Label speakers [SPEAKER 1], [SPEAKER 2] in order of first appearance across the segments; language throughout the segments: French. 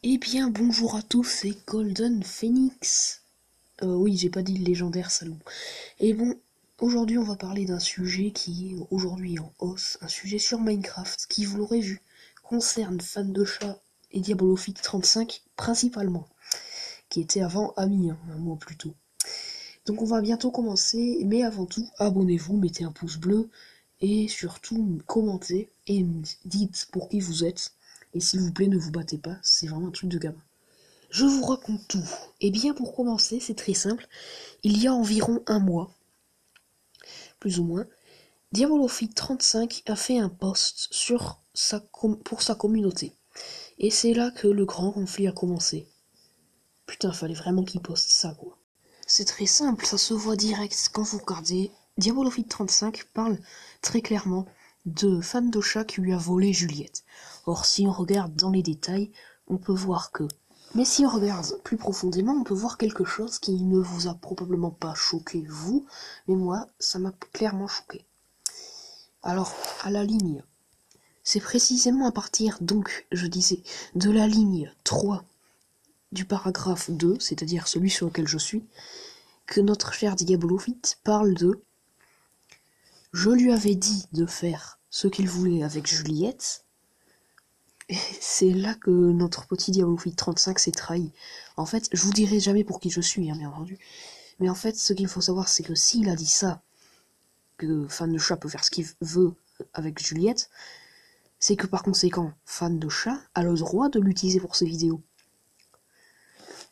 [SPEAKER 1] Eh bien, bonjour à tous, c'est Golden Phoenix. Oui, j'ai pas dit le légendaire salon. Et bon, aujourd'hui on va parler d'un sujet qui est aujourd'hui en hausse, un sujet sur Minecraft qui, vous l'aurez vu, concerne fans de chat et Diabolophique 35 principalement, qui était avant amis, un mois plus tôt. Donc on va bientôt commencer, mais avant tout, abonnez-vous, mettez un pouce bleu, et surtout commentez, et dites pour qui vous êtes, et s'il vous plaît ne vous battez pas, c'est vraiment un truc de gamin. Je vous raconte tout. Et bien pour commencer, c'est très simple. Il y a environ un mois, plus ou moins, Diabolophique35 a fait un post pour sa communauté. Et c'est là que le grand conflit a commencé. Putain, fallait vraiment qu'il poste ça, quoi. C'est très simple, ça se voit direct quand vous regardez. Diabolophique35 parle très clairement de fan de chat qui lui a volé Juliette. Or, si on regarde dans les détails, on peut voir que... Mais si on regarde plus profondément, on peut voir quelque chose qui ne vous a probablement pas choqué, vous, mais moi, ça m'a clairement choqué. Alors, à la ligne, c'est précisément à partir, donc, je disais, de la ligne 3 du paragraphe 2, c'est-à-dire celui sur lequel je suis, que notre cher Diabolophyte parle de « Je lui avais dit de faire ce qu'il voulait avec Juliette », et c'est là que notre petit Diabolophyte 35 s'est trahi. En fait, je vous dirai jamais pour qui je suis, bien entendu, mais en fait, ce qu'il faut savoir, c'est que s'il a dit ça, que fan de chat peut faire ce qu'il veut avec Juliette, c'est que par conséquent, fan de chat a le droit de l'utiliser pour ses vidéos.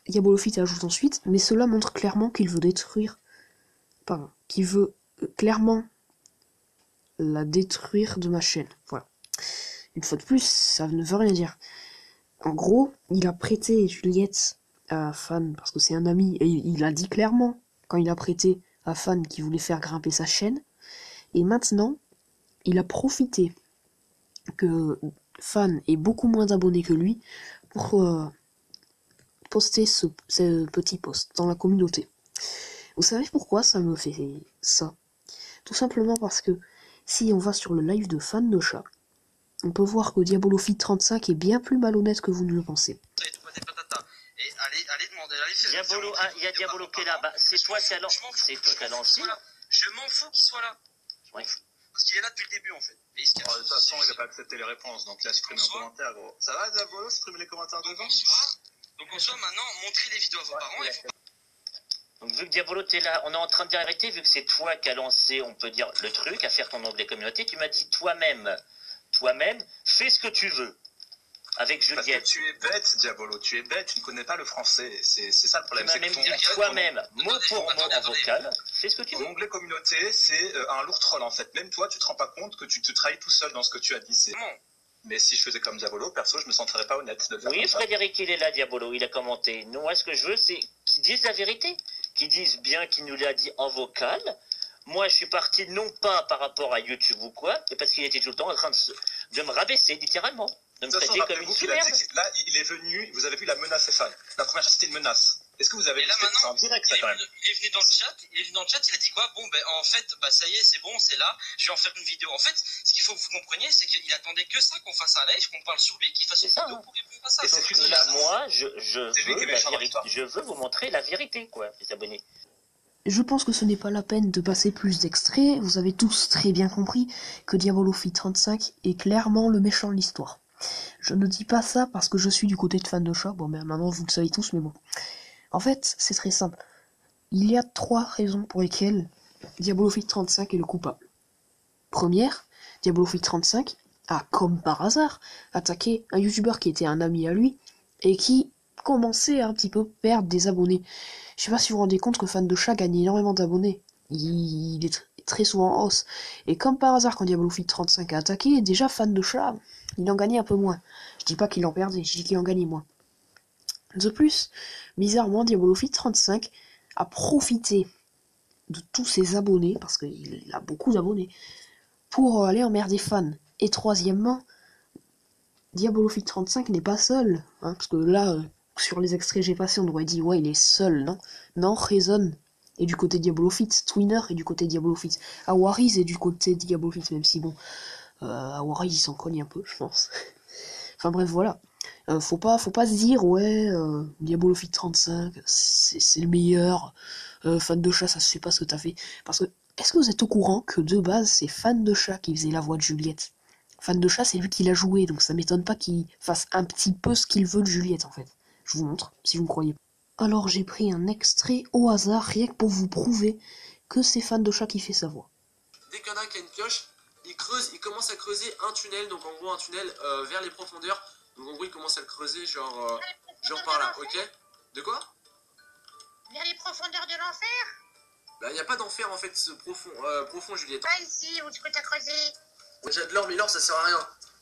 [SPEAKER 1] Diabolophyte ajoute ensuite, mais cela montre clairement qu'il veut détruire... Pardon, qu'il veut clairement la détruire de ma chaîne. Voilà. Une fois de plus, ça ne veut rien dire. En gros, il a prêté Juliette à Fan parce que c'est un ami, et il a dit clairement, quand il a prêté à Fan qui voulait faire grimper sa chaîne, et maintenant, il a profité que Fan ait beaucoup moins d'abonnés que lui pour poster ce petit post dans la communauté. Vous savez pourquoi ça me fait ça? Tout simplement parce que si on va sur le live de Fan de chat, on peut voir que Diabolophyte35 est bien plus malhonnête que vous ne le pensez.
[SPEAKER 2] Et allez demander, allez faire.
[SPEAKER 3] Diabolo, il y a Diabolo qui est là. Bah, c'est toi qui as lancé. C'est toi qui as lancé.
[SPEAKER 2] Je m'en fous qu'il soit là.
[SPEAKER 3] Ouais.
[SPEAKER 2] Parce qu'il est là depuis le début en fait. Et il se cache.
[SPEAKER 4] De toute façon, il n'a pas accepté les réponses, donc il a supprimé un commentaire, gros. Ça va, Diabolo, supprimer les commentaires devant?
[SPEAKER 2] Donc en soi, maintenant, montrez les vidéos à vos parents.
[SPEAKER 3] Donc vu que Diabolo t'es là, on est en train de dire la vérité, vu que c'est toi qui as lancé, on peut dire, le truc, à faire ton onglet communauté, tu m'as dit toi-même, fais ce que tu veux. Avec Juliette.
[SPEAKER 4] Parce que tu es bête, Diabolo, tu es bête, tu ne connais pas le français, c'est ça le problème.
[SPEAKER 3] Tu m'as même dit toi-même, mot pour mot en vocal, fais ce que tu veux.
[SPEAKER 4] Ton onglet communauté, c'est un lourd troll en fait. Même toi, tu te rends pas compte que tu te trahis tout seul dans ce que tu as dit. Mais si je faisais comme Diabolo, perso, je me sentirais pas honnête de le faire.
[SPEAKER 3] Oui, Frédéric, il est là, Diabolo, il a commenté. Non, moi, ce que je veux, c'est qu'ils disent la vérité. Qu'ils disent bien qu'il nous l'a dit en vocal. Moi, je suis parti non pas par rapport à YouTube ou quoi, mais parce qu'il était tout le temps en train de me rabaisser, littéralement. De me traiter comme une sous-merde.
[SPEAKER 4] Là, il est venu, vous avez vu la menace fan. La première chose, c'était une menace. Est-ce que vous avez vu ça en direct, ça, quand même?
[SPEAKER 2] Il est venu dans le chat, il a dit quoi? Bon, ben, en fait, bah, ça y est, c'est bon, c'est là, je vais en faire une vidéo. En fait, ce qu'il faut que vous compreniez, c'est qu'il attendait que ça, qu'on fasse un live, qu'on parle sur lui, qu'il fasse une vidéo pour répondre à ça.
[SPEAKER 4] Et c'est fini,
[SPEAKER 3] là, moi, je veux la vérité. Je veux vous montrer la vérité, quoi, les abonnés.
[SPEAKER 1] Je pense que ce n'est pas la peine de passer plus d'extraits, vous avez tous très bien compris que Diabolophyte35 est clairement le méchant de l'histoire. Je ne dis pas ça parce que je suis du côté de fan de chat, bon mais maintenant vous le savez tous, mais bon. En fait, c'est très simple. Il y a 3 raisons pour lesquelles Diabolophyte35 est le coupable. Première, Diabolophyte35 a, comme par hasard, attaqué un youtubeur qui était un ami à lui, et qui commençait à un petit peu perdre des abonnés. Je sais pas si vous vous rendez compte que fan de chat gagne énormément d'abonnés. Il est très souvent en hausse. Et comme par hasard, quand Diabolophyte35 a attaqué, déjà fan de chat, il en gagnait un peu moins. Je dis pas qu'il en perdait, je dis qu'il en gagnait moins. De plus, bizarrement, Diabolophyte35 a profité de tous ses abonnés, parce qu'il a beaucoup d'abonnés, pour aller emmerder fans. Et troisièmement, Diabolophyte35 n'est pas seul, hein, parce que là, sur les extraits que j'ai passés, on aurait dit, ouais, il est seul, non? Non, Reason est du côté Diabolophyte, Twinner est du côté Diabolophyte, Awariz est du côté Diabolophyte, même si bon, Awariz il s'en cogne un peu, je pense. Enfin bref, voilà. Faut pas se dire, ouais, Diabolofit 35, c'est le meilleur, fan de chat, ça se fait pas ce que t'as fait. Parce que, est-ce que vous êtes au courant que de base, c'est fan de chat qui faisait la voix de Juliette? Fan de chat, c'est lui qui l'a joué, donc ça m'étonne pas qu'il fasse un petit peu ce qu'il veut de Juliette, en fait. Je vous montre, si vous me croyez pas. Alors j'ai pris un extrait au hasard, rien que pour vous prouver que c'est fan de chat qui fait sa voix.
[SPEAKER 5] Dès qu'il y en a un qui a une pioche, il commence à creuser un tunnel, donc en gros un tunnel vers les profondeurs. Donc en gros il commence à le creuser genre par là, ok? De quoi?
[SPEAKER 6] Vers les profondeurs de l'enfer?
[SPEAKER 5] Bah il n'y a pas d'enfer en fait, ce profond Juliette.
[SPEAKER 6] Pas ici, où est-ce que t'as creusé?
[SPEAKER 5] Déjà de l'or, mais l'or ça sert à rien.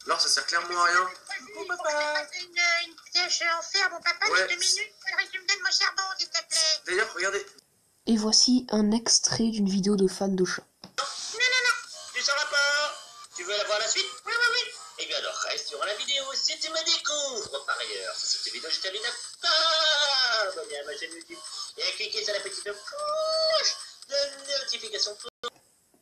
[SPEAKER 5] L'or ça sert clairement à rien.
[SPEAKER 6] Bon papa. Une pièce en fer, bon papa,
[SPEAKER 5] Ouais.
[SPEAKER 6] 2 minutes, faudrait que tu me donnes mon charbon, s'il te plaît.
[SPEAKER 5] D'ailleurs, regardez.
[SPEAKER 1] Et voici un extrait d'une vidéo de fan de chat.
[SPEAKER 3] Tu sauras pas. Tu veux avoir la suite?
[SPEAKER 6] Oui, oui, oui.
[SPEAKER 3] Eh bien alors reste sur la vidéo si tu me découvres par ailleurs. Sur cette vidéo, je t'invite à t'abonner à ma chaîne YouTube et à cliquer sur la petite cloche de notification.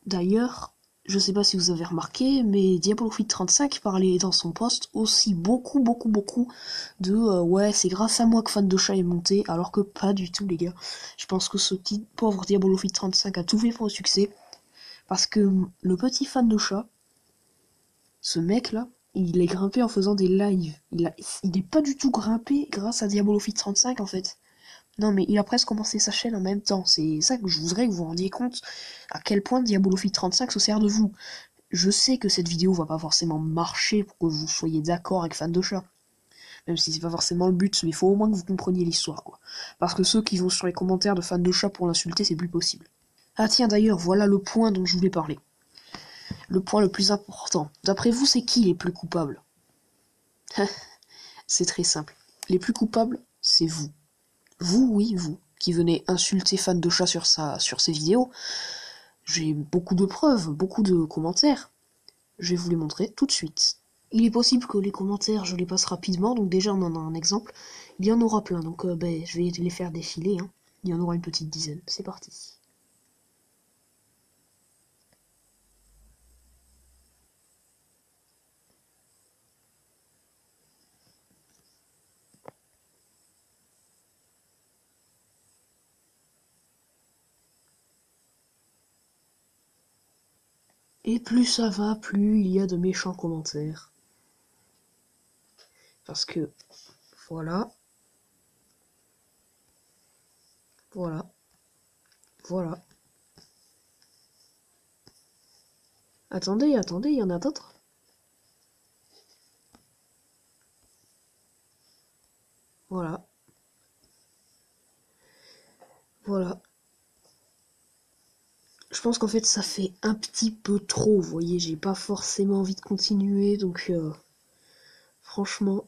[SPEAKER 1] D'ailleurs, je sais pas si vous avez remarqué, mais Diabolofit35 parlait dans son post aussi beaucoup de ouais, c'est grâce à moi que fan de chat est monté, alors que pas du tout les gars. Je pense que ce petit pauvre Diabolofit35 a tout fait pour le succès, parce que le petit fan de chat, ce mec là, il est grimpé en faisant des lives. Il est pas du tout grimpé grâce à Diabolofit35 en fait. Non mais il a presque commencé sa chaîne en même temps, c'est ça que je voudrais que vous vous rendiez compte à quel point Diabolofit35 se sert de vous. Je sais que cette vidéo va pas forcément marcher pour que vous soyez d'accord avec fan de chat, même si c'est pas forcément le but, mais il faut au moins que vous compreniez l'histoire quoi. Parce que ceux qui vont sur les commentaires de fans de chat pour l'insulter, c'est plus possible. Ah tiens d'ailleurs, voilà le point dont je voulais parler. Le point le plus important. D'après vous, c'est qui les plus coupables? C'est très simple. Les plus coupables, c'est vous. Vous, oui, vous, qui venez insulter fan de chat sur ses vidéos. J'ai beaucoup de preuves, beaucoup de commentaires. Je vais vous les montrer tout de suite. Il est possible que les commentaires, je les passe rapidement, donc déjà on en a un exemple. Il y en aura plein, donc je vais les faire défiler. Hein. Il y en aura une petite dizaine. C'est parti. Et plus ça va, plus il y a de méchants commentaires. Parce que, voilà. Voilà. Voilà. Attendez, il y en a d'autres. Voilà. Voilà. Je pense qu'en fait ça fait un petit peu trop, vous voyez, j'ai pas forcément envie de continuer, donc franchement,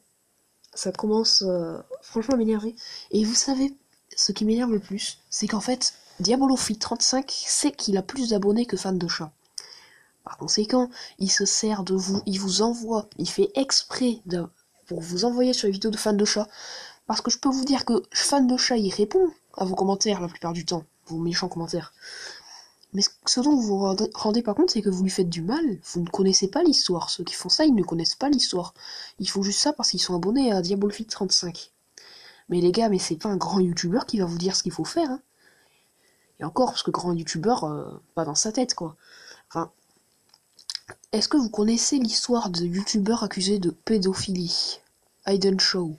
[SPEAKER 1] ça commence franchement à m'énerver. Et vous savez, ce qui m'énerve le plus, c'est qu'en fait, Diabolofit35 sait qu'il a plus d'abonnés que fan de chat. Par conséquent, il se sert de vous, il vous envoie, il fait exprès pour vous envoyer sur les vidéos de fans de chat. Parce que je peux vous dire que fan de chat, il répond à vos commentaires la plupart du temps, vos méchants commentaires. Mais ce dont vous vous rendez pas compte, c'est que vous lui faites du mal. Vous ne connaissez pas l'histoire. Ceux qui font ça, ils ne connaissent pas l'histoire. Ils font juste ça parce qu'ils sont abonnés à Diabolofit35. Mais les gars, mais c'est pas un grand youtubeur qui va vous dire ce qu'il faut faire. Hein. Et encore, parce que grand youtubeur, pas dans sa tête, quoi. Enfin, est-ce que vous connaissez l'histoire de youtubeurs accusés de pédophilie? Hayden Show.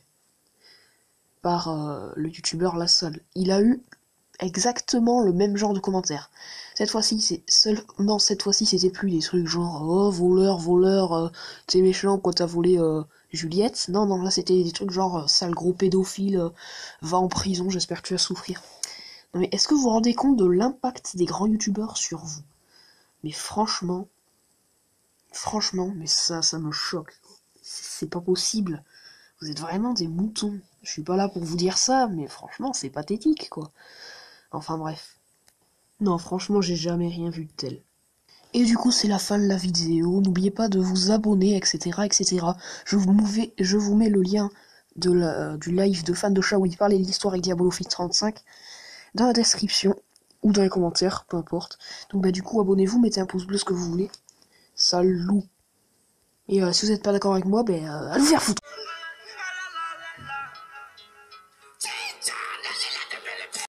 [SPEAKER 1] Par le youtubeur La Salle. Il a eu exactement le même genre de commentaires. Cette fois-ci, c'était plus des trucs genre oh voleur, t'es méchant quand t'as volé Juliette. Non, là c'était des trucs genre sale gros pédophile, va en prison, j'espère que tu vas souffrir. Non mais est-ce que vous vous rendez compte de l'impact des grands youtubeurs sur vous? Mais franchement, mais ça me choque. C'est pas possible. Vous êtes vraiment des moutons. Je suis pas là pour vous dire ça, mais franchement, c'est pathétique, quoi. Enfin bref. Non, franchement, j'ai jamais rien vu de tel. Et du coup, c'est la fin de la vidéo. N'oubliez pas de vous abonner, etc. Je vous mets le lien du live de fan de chat où il parlait de l'histoire avec Diabolofit35 dans la description ou dans les commentaires, peu importe. Donc bah du coup, abonnez-vous, mettez un pouce bleu, ce que vous voulez. Salut. Et si vous n'êtes pas d'accord avec moi, allez vous faire foutre.